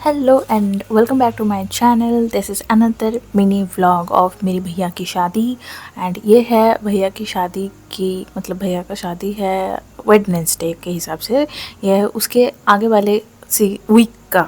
Hello and welcome back to my channel. This is another mini vlog of मेरी भैया की शादी। And ये है भैया की शादी की मतलब भैया का शादी है वेडनेसडे के हिसाब से। यह है उसके आगे वाले वीक का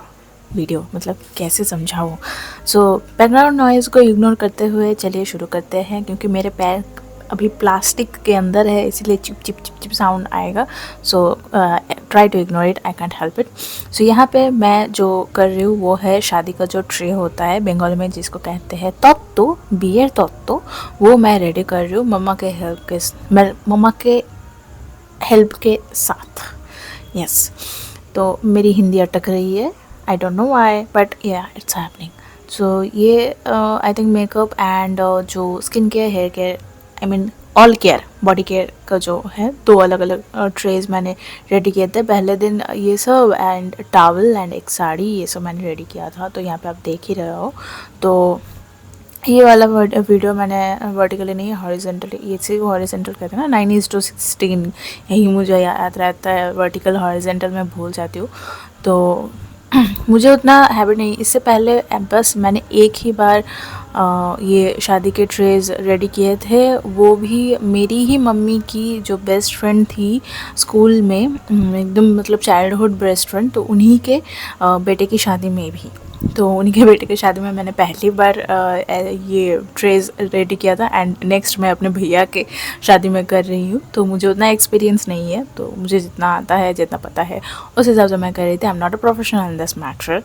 वीडियो, मतलब कैसे समझाऊँ। सो बैकग्राउंड नॉइज़ को इग्नोर करते हुए चलिए शुरू करते हैं, क्योंकि मेरे पैर अभी प्लास्टिक के अंदर है इसलिए chip chip chip chip sound आएगा। So try to ignore it, I can't help it. सो यहाँ पे मैं जो कर रही हूँ वो है शादी का जो ट्रे होता है बंगाली में जिसको कहते हैं तत्तो, बियर तत्तो। वो मैं रेडी कर रही हूँ मम्मा के हेल्प के साथ। यस, तो मेरी हिंदी अटक रही है, I don't know why but yeah it's happening. So ये आई थिंक मेकअप एंड जो skin care, hair care, I mean all care, body care का जो है दो अलग अलग ट्रेज मैंने रेडी किए थे पहले दिन। ये सब एंड टॉवल एंड एक साड़ी, ये सब मैंने रेडी किया था। तो यहाँ पे आप देख ही रहे हो। तो ये वाला वीडियो मैंने वर्टिकली नहीं, हॉरिजेंटली, ये से हॉरिजेंटल कहते हैं ना, 9:16 यही मुझे याद रहता है। वर्टिकल हॉरिजेंटल मैं भूल जाती हूँ, तो मुझे उतना हैबिट नहीं। इससे पहले बस मैंने एक ही बार ये शादी के ट्रेज रेडी किए थे, वो भी मेरी ही मम्मी की जो बेस्ट फ्रेंड थी स्कूल में, एकदम मतलब चाइल्डहुड बेस्ट फ्रेंड, तो उन्हीं के बेटे की शादी में भी। तो उन्हीं के बेटे की शादी में मैंने पहली बार ये ट्रेज रेडी किया था। एंड नेक्स्ट मैं अपने भैया के शादी में कर रही हूँ, तो मुझे उतना एक्सपीरियंस नहीं है, तो मुझे जितना आता है जितना पता है उस हिसाब से मैं कर रही थी। I am not a professional in this matter,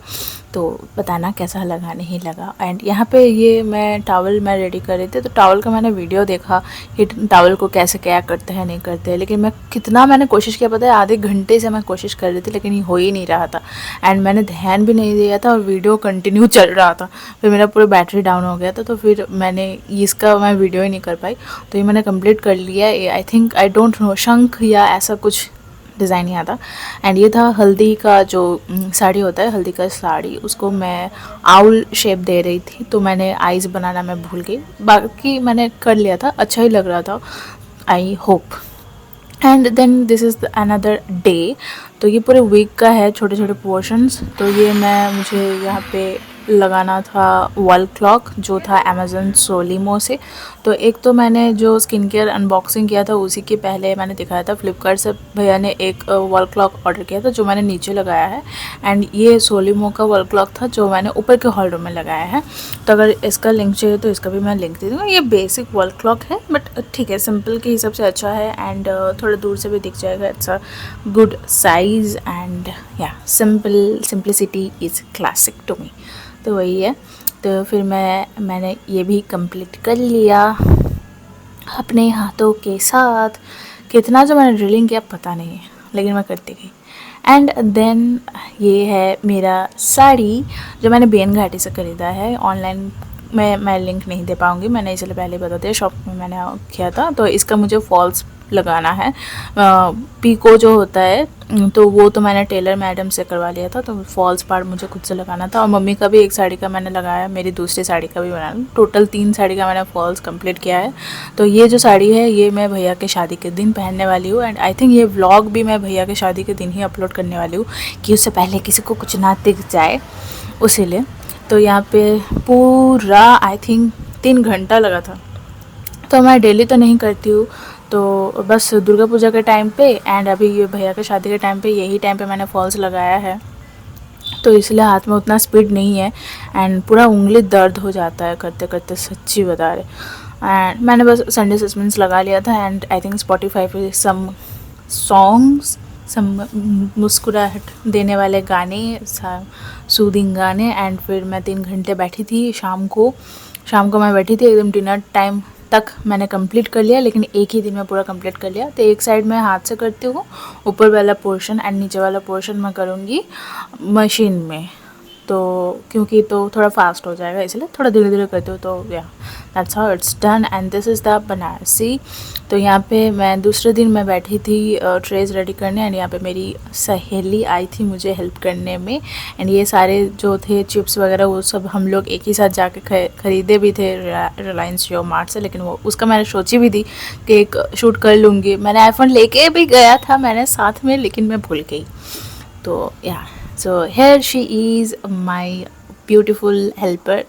तो बताना कैसा लगा नहीं लगा। एंड यहाँ पे ये मैं टॉवल मैं रेडी कर रही थी, तो टॉवल का मैंने वीडियो देखा कि टॉवल को कैसे क्या करते हैं नहीं करते हैं, लेकिन मैं कितना मैंने कोशिश किया पता है, आधे घंटे से मैं कोशिश कर रही थी लेकिन ये हो ही नहीं रहा था। एंड मैंने ध्यान भी नहीं दिया था और वीडियो कंटिन्यू चल रहा था। फिर मेरा पूरा बैटरी डाउन हो गया था, तो फिर मैंने इसका मैं वीडियो ही नहीं कर पाई। तो ये मैंने कंप्लीट कर लिया। I think I don't no, शंख या ऐसा कुछ डिज़ाइन नहीं आता। एंड ये था हल्दी का जो साड़ी होता है, हल्दी का साड़ी, उसको मैं आउल शेप दे रही थी। तो मैंने आइज़ बनाना मैं भूल गई, बाकी मैंने कर लिया था, अच्छा ही लग रहा था, I hope. And then this is another day. तो ये पूरे वीक का है, छोटे छोटे पोर्शंस। तो ये मुझे यहाँ पे लगाना था वॉल क्लॉक जो था अमेज़न सोलिमो से। तो एक तो मैंने जो स्किन केयर अनबॉक्सिंग किया था उसी के पहले मैंने दिखाया था, फ्लिपकार्ट से भैया ने एक वॉल क्लॉक ऑर्डर किया था जो मैंने नीचे लगाया है। एंड ये सोलिमो का वॉल क्लॉक था जो मैंने ऊपर के हॉल रूम में लगाया है। तो अगर इसका लिंक चाहिए तो इसका भी मैं लिंक दे दूँगा। ये बेसिक वॉल क्लॉक है बट ठीक है, सिंपल के हिसाब से अच्छा है। एंड थोड़ा दूर से भी दिख जाएगा, it's a good size and या simplicity is classic to me. तो वही है। तो फिर मैंने ये भी कंप्लीट कर लिया अपने हाथों के साथ। कितना जो मैंने ड्रिलिंग किया पता नहीं है, लेकिन मैं करती गई। एंड देन ये है मेरा साड़ी जो मैंने बेन घाटी से ख़रीदा है ऑनलाइन। मैं लिंक नहीं दे पाऊँगी, मैंने इसलिए पहले बता दिया, शॉप में मैंने किया था। तो इसका मुझे फॉल्स लगाना है, पीको जो होता है, तो वो तो मैंने टेलर मैडम से करवा लिया था। तो फॉल्स पार्ट मुझे खुद से लगाना था। और मम्मी का भी एक साड़ी का मैंने लगाया, मेरी दूसरी साड़ी का भी बनाया, टोटल 3 साड़ी का मैंने फॉल्स कंप्लीट किया है। तो ये जो साड़ी है ये मैं भैया के शादी के दिन पहनने वाली हूँ। एंड आई थिंक ये व्लॉग भी मैं भैया के शादी के दिन ही अपलोड करने वाली हूँ कि उससे पहले किसी को कुछ ना दिख जाए, उसीलिए। तो यहाँ पे पूरा आई थिंक 3 घंटा लगा था। तो मैं डेली तो नहीं करती हूँ, तो बस दुर्गा पूजा के टाइम पे एंड अभी ये भैया के शादी के टाइम पे, यही टाइम पे मैंने फॉल्स लगाया है। तो इसलिए हाथ में उतना स्पीड नहीं है एंड पूरा उंगली दर्द हो जाता है करते करते, सच्ची बता रहे। एंड मैंने बस संडे सस्पेंस लगा लिया था। एंड आई थिंक स्पॉटिफाई पे सम सॉन्ग्स, सम मुस्कुराहट देने वाले गाने, सूदिंग गाने। एंड फिर मैं 3 घंटे बैठी थी। शाम को मैं बैठी थी एकदम डिनर टाइम तक मैंने कंप्लीट कर लिया, लेकिन एक ही दिन में पूरा कंप्लीट कर लिया। तो एक साइड मैं हाथ से करती हूँ, ऊपर वाला पोर्शन एंड नीचे वाला पोर्शन मैं करूँगी मशीन में। तो क्योंकि तो थोड़ा फास्ट हो जाएगा, इसलिए थोड़ा धीरे धीरे करती हूँ। तो या that's how it's done. And this is the Banarasi. तो यहाँ पे मैं दूसरे दिन मैं बैठी थी ट्रेज रेडी करने। एंड यहाँ पे मेरी सहेली आई थी मुझे हेल्प करने में। एंड ये सारे जो थे चिप्स वगैरह वो सब हम लोग एक ही साथ जाके ख़रीदे भी थे रिलायंस जियो मार्ट से। लेकिन वो उसका मैंने सोची भी थी कि एक शूट कर लूँगी, मैंने आईफोन लेके भी गया था मैंने साथ में, लेकिन मैं भूल गई। तो या so here she is my beautiful helper.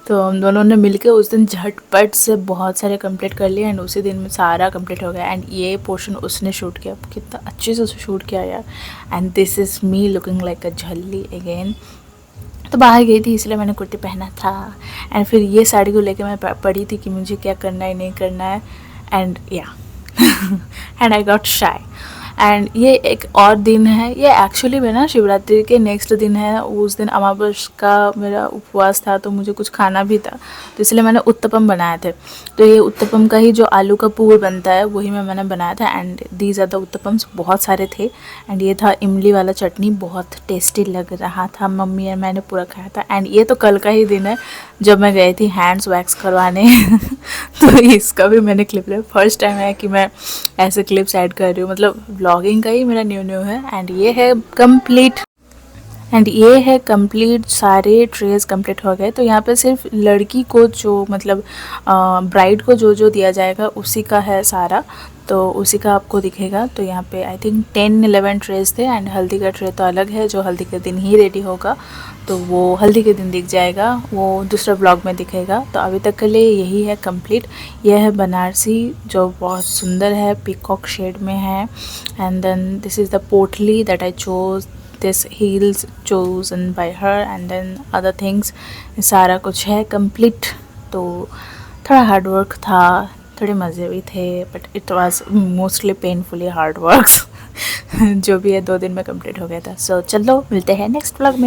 तो हम दोनों ने मिलके उस दिन झटपट से बहुत सारे कंप्लीट कर लिए एंड उसी दिन में सारा कंप्लीट हो गया। एंड ये पोर्शन उसने शूट किया, कितना अच्छे से उसे शूट किया यार। And this is me looking like a झल्ली अगेन। तो बाहर गई थी इसलिए मैंने कुर्ती पहना था। एंड फिर ये साड़ी को लेके मैं पड़ी थी कि मुझे क्या करना है नहीं करना है। एंड या एंड आई गॉट शाई। एंड ये एक और दिन है, ये एक्चुअली में ना शिवरात्रि के नेक्स्ट दिन है। उस दिन अमावस का मेरा उपवास था तो मुझे कुछ खाना भी था, तो इसलिए मैंने उत्तपम बनाए थे। तो ये उत्तपम का ही जो आलू का पूर बनता है वही मैंने बनाया था। एंड दीज आर द उत्तपम्स, बहुत सारे थे। एंड ये था इमली वाला चटनी, बहुत टेस्टी लग रहा था। मम्मी और मैंने पूरा खाया था। एंड ये तो कल का ही दिन है जब मैं गई थी हैंड्स वैक्स करवाने। तो इसका भी मैंने क्लिप लिया। फर्स्ट टाइम है कि मैं ऐसे क्लिप्स ऐड कर रही हूँ, मतलब व्लॉगिंग का ही मेरा न्यू है। एंड ये है कंप्लीट सारे ट्रेस कंप्लीट हो गए। तो यहाँ पे सिर्फ लड़की को जो मतलब ब्राइड को जो जो दिया जाएगा उसी का है सारा, तो उसी का आपको दिखेगा। तो यहाँ पे आई थिंक 10-11 ट्रेस थे। एंड हल्दी का ट्रे तो अलग है जो हल्दी के दिन ही रेडी होगा, तो वो हल्दी के दिन दिख जाएगा, वो दूसरा ब्लॉग में दिखेगा। तो अभी तक के लिए यही है कंप्लीट। यह है बनारसी जो बहुत सुंदर है, पीकॉक शेड में है। And then this is the पोटली that I chose, this heels chosen by her, and then other things. सारा कुछ है कंप्लीट। तो थोड़ा हार्ड वर्क था, थोड़े मज़े भी थे, but it was mostly painfully hard work. जो भी है 2 दिन में कंप्लीट हो गया था। सो चलो मिलते हैं नेक्स्ट व्लॉग में।